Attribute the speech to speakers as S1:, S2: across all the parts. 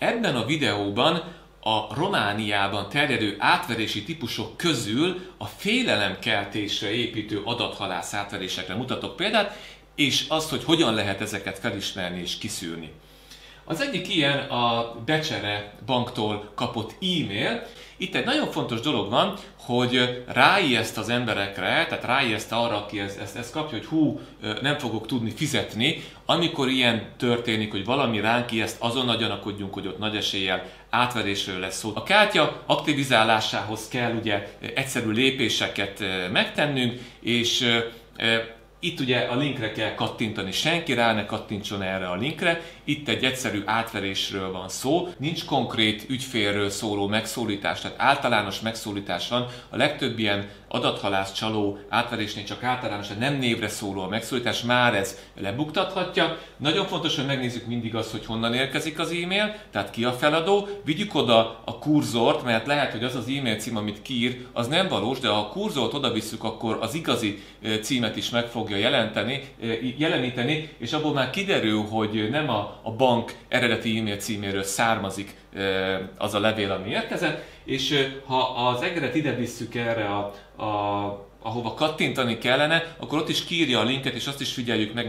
S1: Ebben a videóban a Romániában terjedő átverési típusok közül a félelemkeltésre építő adathalász átverésekre mutatok példát, és azt, hogy hogyan lehet ezeket felismerni és kiszűrni. Az egyik ilyen a Becsere banktól kapott e-mail. Itt egy nagyon fontos dolog van, hogy ráijeszt az emberekre, tehát ráijeszt arra, aki ezt kapja, hogy hú, nem fogok tudni fizetni. Amikor ilyen történik, hogy valami ránk ijeszt, azonnal gyanakodjunk, hogy ott nagy eséllyel átverésről lesz szó. A kártya aktivizálásához kell ugye egyszerű lépéseket megtennünk, és itt ugye a linkre kell kattintani, senki rá ne kattintson erre a linkre. Itt egy egyszerű átverésről van szó, nincs konkrét ügyfélről szóló megszólítás, tehát általános megszólítás van. A legtöbb ilyen adathalász csaló átverésnél csak általánosan nem névre szóló a megszólítás, már ez lebuktathatja. Nagyon fontos, hogy megnézzük mindig azt, hogy honnan érkezik az e-mail, tehát ki a feladó. Vigyük oda a kurzort, mert lehet, hogy az az e-mail cím, amit kiír, az nem valós, de ha a kurzort oda visszük, akkor az igazi címet is meg fogja jeleníteni, és abból már kiderül, hogy nem a bank eredeti e-mail címéről származik az a levél, ami érkezett, és ha az egeret ide visszük erre ahova kattintani kellene, akkor ott is kiírja a linket, és azt is figyeljük meg,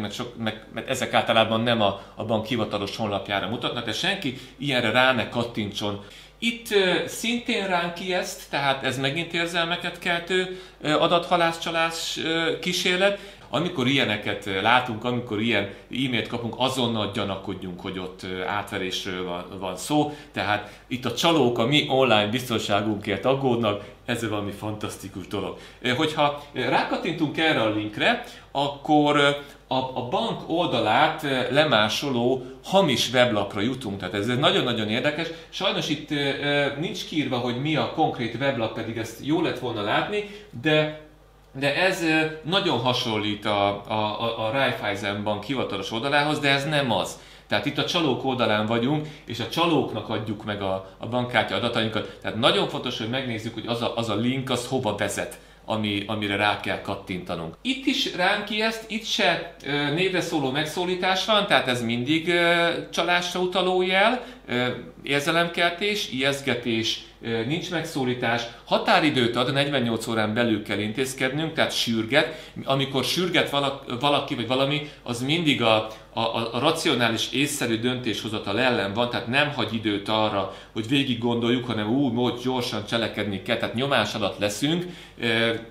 S1: mert ezek általában nem a bank hivatalos honlapjára mutatnak, de senki ilyenre rá ne kattintson. Itt szintén ránk ijeszt, tehát ez megint érzelmeket keltő adathalászcsalás kísérlet. Amikor ilyeneket látunk, amikor ilyen e-mailt kapunk, azonnal gyanakodjunk, hogy ott átverésről van szó. Tehát itt a csalók a mi online biztonságunkért aggódnak, ez valami fantasztikus dolog. Hogyha rákattintunk erre a linkre, akkor a bank oldalát lemásoló hamis weblapra jutunk. Tehát ez nagyon-nagyon érdekes. Sajnos itt nincs kiírva, hogy mi a konkrét weblap, pedig ezt jó lett volna látni, de ez nagyon hasonlít a Raiffeisen Bank hivatalos oldalához, de ez nem az. Tehát itt a csalók oldalán vagyunk, és a csalóknak adjuk meg a bankkártya adatainkat. Tehát nagyon fontos, hogy megnézzük, hogy az a link az hova vezet, amire rá kell kattintanunk. Itt is ránk ijeszt, itt se névre szóló megszólítás van, tehát ez mindig csalásra utaló jel, érzelemkeltés, ijesztgetés, nincs megszólítás, határidőt ad, 48 órán belül kell intézkednünk, tehát sürget. Amikor sürget valaki vagy valami, az mindig a racionális, észszerű döntéshozatal ellen van, tehát nem hagy időt arra, hogy végig gondoljuk, hanem gyorsan cselekedni kell, tehát nyomás alatt leszünk.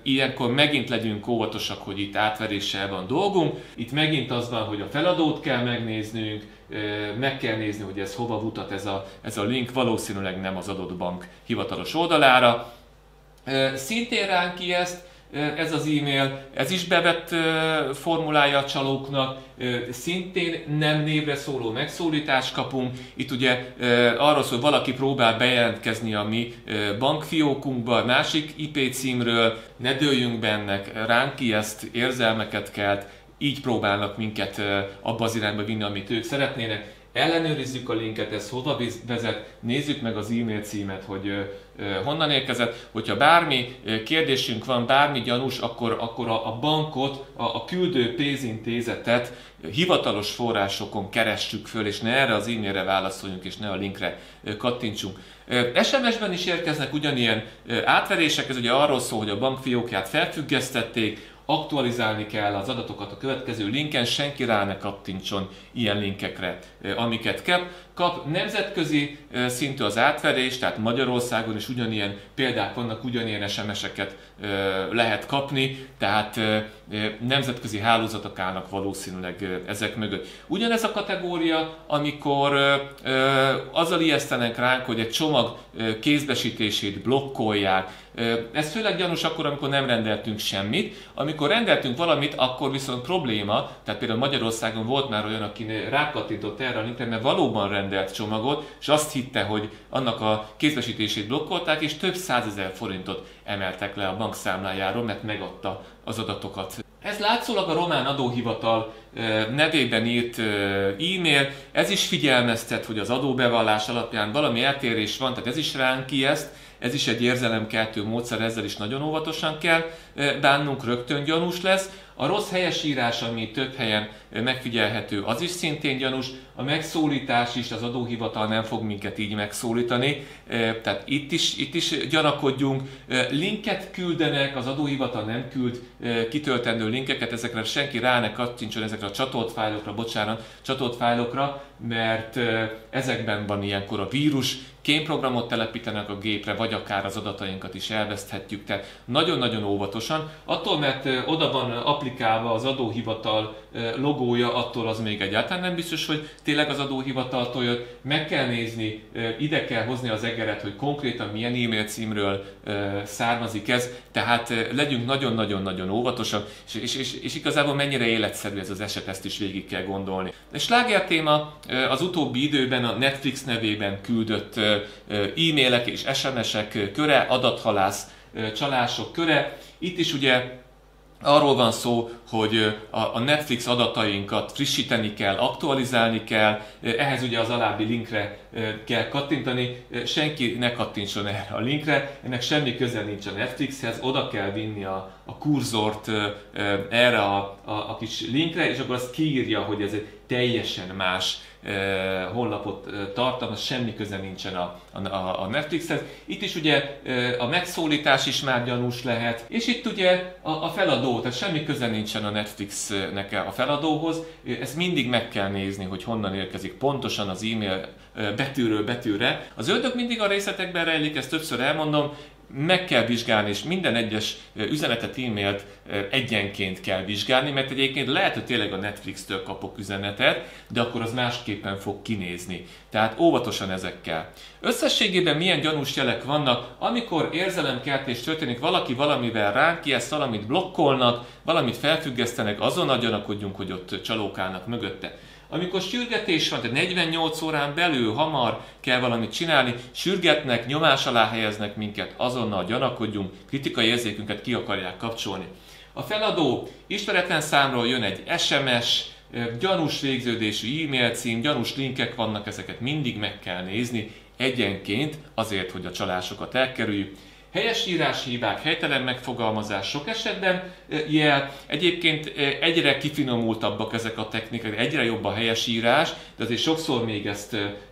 S1: Ilyenkor megint legyünk óvatosak, hogy itt átveréssel van dolgunk. Itt megint az van, hogy a feladót kell megnéznünk, meg kell nézni, hogy ez hova mutat ez a link, valószínűleg nem az adott bank hivatalos oldalára. Szintén ránk ijeszt ez az e-mail, ez is bevett formulája a csalóknak, szintén nem névre szóló megszólítást kapunk. Itt ugye arról szól, hogy valaki próbál bejelentkezni a mi bankfiókunkba, másik IP címről, ne dőljünk bennek, ránk ijeszt, érzelmeket kelt, így próbálnak minket abba az irányba vinni, amit ők szeretnének. Ellenőrizzük a linket, ez hova vezet, nézzük meg az e-mail címet, hogy honnan érkezett. Hogyha bármi kérdésünk van, bármi gyanús, akkor a bankot, a küldő pénzintézetet hivatalos forrásokon keressük föl, és ne erre az e-mailre válaszoljunk, és ne a linkre kattintsunk. SMS-ben is érkeznek ugyanilyen átverések, ez ugye arról szól, hogy a bank fiókját felfüggesztették, aktualizálni kell az adatokat a következő linken, senki rá ne kattintson ilyen linkekre, amiket kap. Nemzetközi szintű az átverés, tehát Magyarországon is ugyanilyen példák vannak, ugyanilyen SMS-eket lehet kapni, tehát nemzetközi hálózatok állnak valószínűleg ezek mögött. Ugyanez a kategória, amikor azzal ijesztenek ránk, hogy egy csomag kézbesítését blokkolják. Ez főleg gyanús akkor, amikor nem rendeltünk semmit. Amikor rendeltünk valamit, akkor viszont probléma, tehát például Magyarországon volt már olyan, aki rákattintott erre a linkre, mert valóban rendelt csomagot, és azt hitte, hogy annak a kézbesítését blokkolták, és több 100 000 forintot emeltek le a bankszámlájáról, mert megadta az adatokat. Ez látszólag a román adóhivatal nevében írt e-mail, ez is figyelmeztet, hogy az adóbevallás alapján valami eltérés van, tehát ez is ránk ijeszt, ez is egy érzelemkeltő módszer, ezzel is nagyon óvatosan kell bánnunk, rögtön gyanús lesz. A rossz helyesírás, ami több helyen megfigyelhető, az is szintén gyanús. A megszólítás is, az adóhivatal nem fog minket így megszólítani, tehát itt is gyanakodjunk. Linket küldenek, az adóhivatal nem küld kitöltendő linkeket, ezekre senki rá ne kattintson, ezekre a csatolt fájlokra, mert ezekben van ilyenkor a vírus, kémprogramot telepítenek a gépre, vagy akár az adatainkat is elveszthetjük. Tehát nagyon-nagyon óvatosan. Attól, mert oda van applikálva az adóhivatal logója, attól az még egyáltalán nem biztos, hogy tényleg az adóhivataltól jött. Meg kell nézni, ide kell hozni az egeret, hogy konkrétan milyen e-mail címről származik ez. Tehát legyünk nagyon-nagyon-nagyon óvatosak, és igazából mennyire életszerű ez az eset, ezt is végig kell gondolni. A sláger téma az utóbbi időben a Netflix nevében küldött e-mailek és SMS-ek köre, adathalász csalások köre. Itt is ugye arról van szó, hogy a Netflix adatainkat frissíteni kell, aktualizálni kell, ehhez ugye az alábbi linkre kell kattintani, senki ne kattintson erre a linkre, ennek semmi köze nincs a Netflixhez, oda kell vinni a kurzort erre a kis linkre, és akkor azt kiírja, hogy ez egy teljesen más honlapot tartalmaz, semmi köze nincsen a Netflixhez. Itt is ugye a megszólítás is már gyanús lehet, és itt ugye a feladó, tehát semmi köze nincsen a Netflixnek a feladóhoz, ezt mindig meg kell nézni, hogy honnan érkezik pontosan az e-mail betűről betűre. Az ördög mindig a részletekben rejlik, ezt többször elmondom, meg kell vizsgálni, és minden egyes üzenetet, e-mailt egyenként kell vizsgálni, mert egyébként lehet, hogy tényleg a Netflix-től kapok üzenetet, de akkor az másképpen fog kinézni. Tehát óvatosan ezekkel. Összességében milyen gyanús jelek vannak, amikor érzelemkeltés történik, valaki valamivel ránk ki, ezt valamit blokkolnak, valamit felfüggesztenek, azonnal gyanakodjunk, hogy ott csalók állnak mögötte. Amikor sürgetés van, tehát 48 órán belül hamar kell valamit csinálni, sürgetnek, nyomás alá helyeznek minket, azonnal gyanakodjunk, kritikai érzékünket ki akarják kapcsolni. A feladó ismeretlen számról jön egy SMS, gyanús végződésű e-mail cím, gyanús linkek vannak, ezeket mindig meg kell nézni egyenként, azért, hogy a csalásokat elkerüljük. Helyesírás hibák, helytelen megfogalmazás sok esetben jel. Egyébként egyre kifinomultabbak ezek a technikák, egyre jobb a helyesírás, de azért sokszor még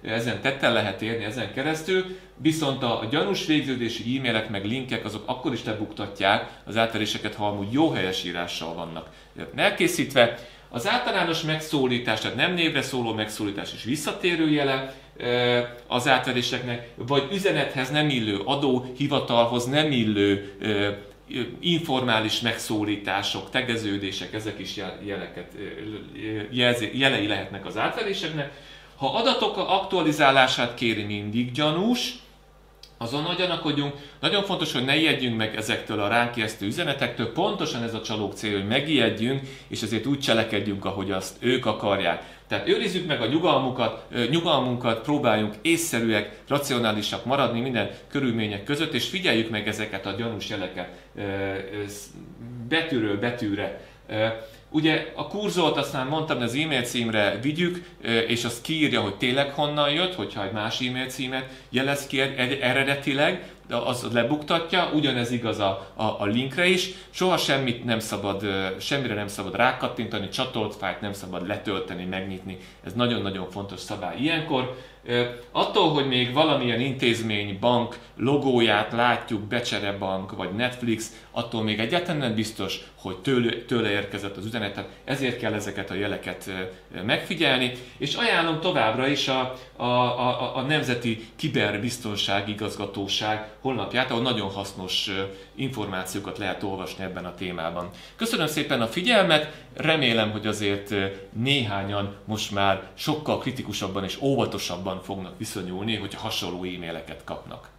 S1: ezen tetten lehet érni, ezen keresztül. Viszont a gyanús végződésű e-mailek meg linkek azok akkor is lebuktatják az átveréseket, ha amúgy jó helyesírással vannak elkészítve. Az általános megszólítás, tehát nem névre szóló megszólítás is visszatérő jele az átveréseknek, vagy üzenethez nem illő, adóhivatalhoz nem illő informális megszólítások, tegeződések, ezek is jelei lehetnek az átveréseknek. Ha adatok aktualizálását kéri, mindig gyanús, azonnal gyanakodjunk. Nagyon fontos, hogy ne ijedjünk meg ezektől a ránk ijesztő üzenetektől. Pontosan ez a csalók célja, hogy megijedjünk, és ezért úgy cselekedjünk, ahogy azt ők akarják. Tehát őrizzük meg a nyugalmunkat, próbáljunk észszerűek, racionálisak maradni minden körülmények között, és figyeljük meg ezeket a gyanús jeleket betűről betűre. Ugye a kurzort azt már mondtam, hogy az e-mail címre vigyük, és azt kiírja, hogy tényleg honnan jött, hogyha egy más e-mail címet jelez ki eredetileg, az lebuktatja, ugyanez igaz a linkre is. Soha semmire nem szabad rákattintani, csatolt fájlt nem szabad letölteni, megnyitni. Ez nagyon-nagyon fontos szabály ilyenkor. Attól, hogy még valamilyen intézmény, bank logóját látjuk, Becsere Bank vagy Netflix, attól még egyáltalán nem biztos, hogy tőle érkezett az üzenet, ezért kell ezeket a jeleket megfigyelni, és ajánlom továbbra is a Nemzeti Kiberbiztonsági Igazgatóság honlapját, ahol nagyon hasznos információkat lehet olvasni ebben a témában. Köszönöm szépen a figyelmet, remélem, hogy azért néhányan most már sokkal kritikusabban és óvatosabban fognak viszonyulni, hogyha hasonló e-maileket kapnak.